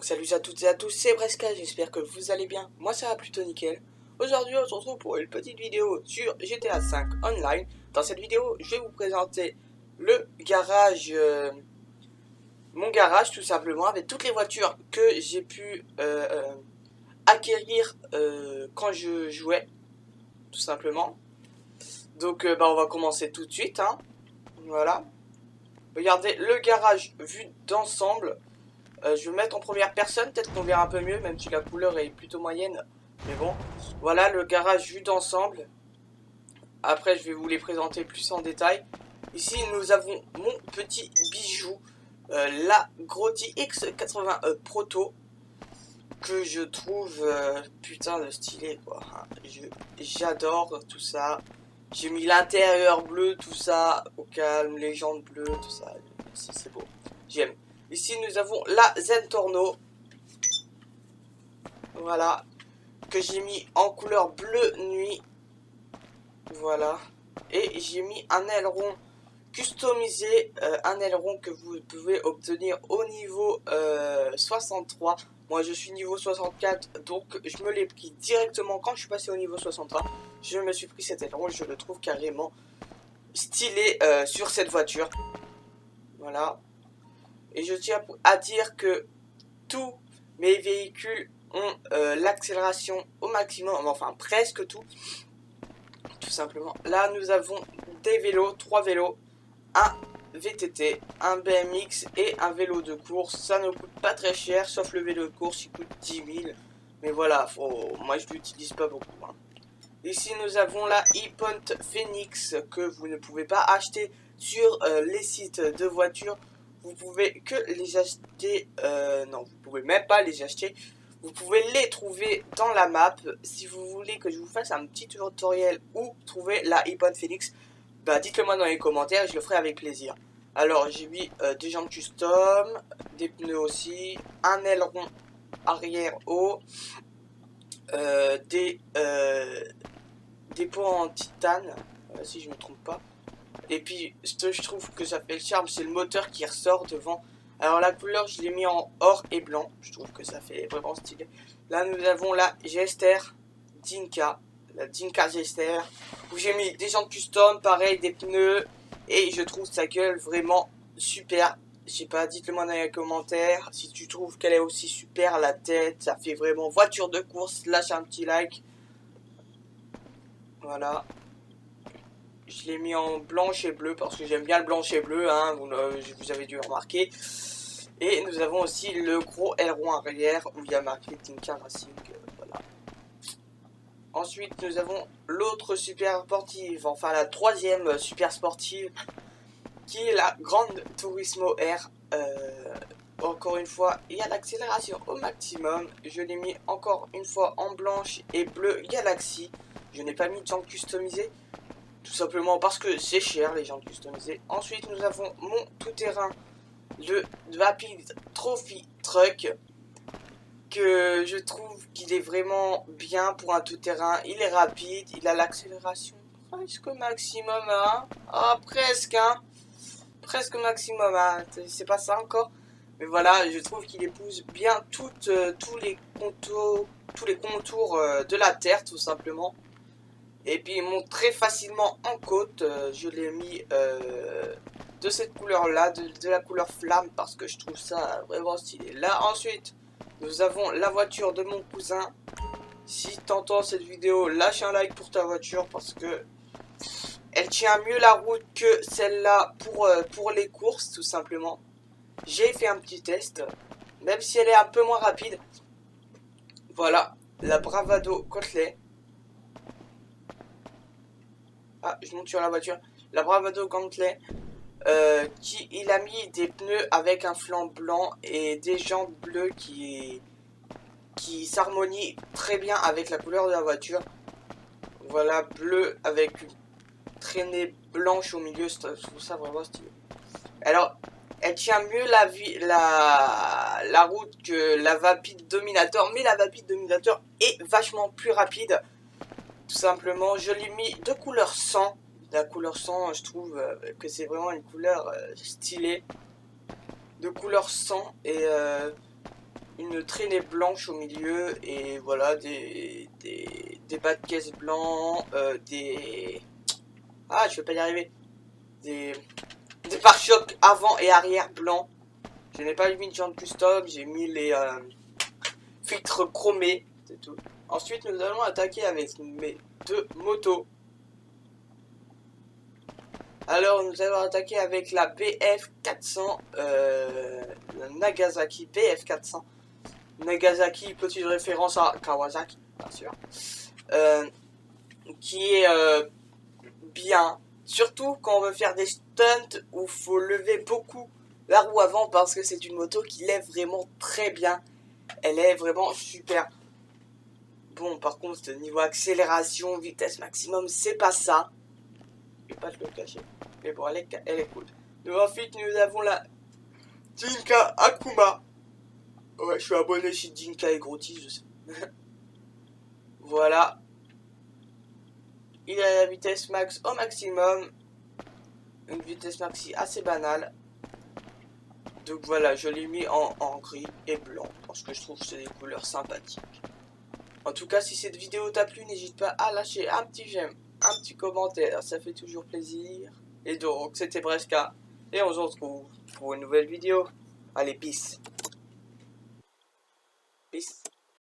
Donc salut à toutes et à tous, c'est Bresca, j'espère que vous allez bien. Moi ça va plutôt nickel. Aujourd'hui on se retrouve pour une petite vidéo sur GTA V Online. Dans cette vidéo, je vais vous présenter le garage, mon garage tout simplement, avec toutes les voitures que j'ai pu acquérir quand je jouais, tout simplement. Donc on va commencer tout de suite, hein. Voilà. Regardez le garage vu d'ensemble. Je vais mettre en première personne, peut-être qu'on verra un peu mieux, même si la couleur est plutôt moyenne. Mais bon, voilà le garage vu d'ensemble. Après, je vais vous les présenter plus en détail. Ici, nous avons mon petit bijou, la Grotti X80 Proto, que je trouve putain de stylé, quoi. J'adore tout ça. J'ai mis l'intérieur bleu, tout ça, au calme, les jantes bleues, tout ça. C'est beau, j'aime. Ici, nous avons la Zentorno. Voilà. Que j'ai mis en couleur bleu nuit. Voilà. Et j'ai mis un aileron customisé. Un aileron que vous pouvez obtenir au niveau 63. Moi, je suis niveau 64. Donc, je me l'ai pris directement quand je suis passé au niveau 63. Je me suis pris cet aileron. Je le trouve carrément stylé sur cette voiture. Voilà. Et je tiens à dire que tous mes véhicules ont l'accélération au maximum, enfin presque tout simplement. Là nous avons des vélos, 3 vélos, un VTT, un BMX et un vélo de course. Ça ne coûte pas très cher, sauf le vélo de course, il coûte 10 000. Mais voilà, moi je l'utilise pas beaucoup, hein. Ici nous avons la e-Point Phoenix que vous ne pouvez pas acheter sur les sites de voitures. Vous pouvez que les acheter, non, vous pouvez même pas les acheter. Vous pouvez les trouver dans la map. Si vous voulez que je vous fasse un petit tutoriel où trouver la e-Point Phoenix, bah dites-le moi dans les commentaires, je le ferai avec plaisir. Alors j'ai mis des jantes custom, des pneus aussi, un aileron arrière haut, des pots en titane, si je ne me trompe pas. Et puis, ce que je trouve que ça fait le charme, c'est le moteur qui ressort devant. Alors, la couleur, je l'ai mis en or et blanc. Je trouve que ça fait vraiment stylé. Là, nous avons la Jester Dinka. La Dinka Jester. Où j'ai mis des jantes custom, pareil, des pneus. Et je trouve sa gueule vraiment super. Je sais pas, dites-le moi dans les commentaires. Si tu trouves qu'elle est aussi super, la tête, ça fait vraiment voiture de course. Lâche un petit like. Voilà. Je l'ai mis en blanche et bleu parce que j'aime bien le blanche et bleu, hein, vous avez dû remarquer. Et nous avons aussi le gros aileron arrière où il y a marqué Tinker Racing. Voilà. Ensuite, nous avons l'autre super sportive, enfin la troisième super sportive, qui est la Grande Turismo R. Encore une fois, il y a l'accélération au maximum. Je l'ai mis encore une fois en blanche et bleu Galaxy. Je n'ai pas mis de jantes customisées. Tout simplement parce que c'est cher les jantes customisées. Ensuite nous avons mon tout-terrain, le Rapid Trophy Truck, que je trouve qu'il est vraiment bien pour un tout-terrain. Il est rapide, il a l'accélération presque au maximum, hein. Ah, presque, hein. Presque au maximum, hein. C'est pas ça encore. Mais voilà, je trouve qu'il épouse bien tous les contours de la Terre, tout simplement. Et puis il monte très facilement en côte. Je l'ai mis de cette couleur là, de la couleur flamme, parce que je trouve ça vraiment stylé. Là ensuite nous avons la voiture de mon cousin. Si t'entends cette vidéo, lâche un like pour ta voiture parce que elle tient mieux la route que celle-là pour les courses, tout simplement. J'ai fait un petit test, même si elle est un peu moins rapide. Voilà, la Bravado Kotley. Ah, je monte sur la voiture. La Bravado Gantley, il a mis des pneus avec un flanc blanc et des jantes bleues qui s'harmonient très bien avec la couleur de la voiture. Voilà, bleu avec une traînée blanche au milieu, je trouve ça vraiment stylé. Alors, elle tient mieux la route que la Vapid Dominator, mais la Vapid Dominator est vachement plus rapide. Tout simplement, je l'ai mis de couleur sang. La couleur sang, je trouve que c'est vraiment une couleur stylée. De couleur sang. Et une traînée blanche au milieu et voilà des bas de caisse blancs, ah je vais pas y arriver, des pare-chocs avant et arrière blancs. Je n'ai pas mis de jantes custom, j'ai mis les filtres chromés, c'est tout. Ensuite nous allons attaquer avec mes deux motos. Alors nous allons attaquer avec la BF400, la Nagasaki BF400. Nagasaki, petite référence à Kawasaki, bien sûr. Qui est bien. Surtout quand on veut faire des stunts où il faut lever beaucoup la roue avant parce que c'est une moto qui lève vraiment très bien. Elle est vraiment super. Bon, par contre, niveau accélération, vitesse maximum, c'est pas ça. Je vais pas te le cacher. Mais bon, elle est cool. Donc ensuite, nous avons la Jinka Akuma. Ouais, je suis abonné chez Jinka et Groti, je sais. Voilà. Il a la vitesse max au maximum. Une vitesse maxi assez banale. Donc voilà, je l'ai mis en gris et blanc. Parce que je trouve que c'est des couleurs sympathiques. En tout cas, si cette vidéo t'a plu, n'hésite pas à lâcher un petit j'aime, un petit commentaire. Ça fait toujours plaisir. Et donc, c'était Breska. Et on se retrouve pour une nouvelle vidéo. Allez, peace. Peace.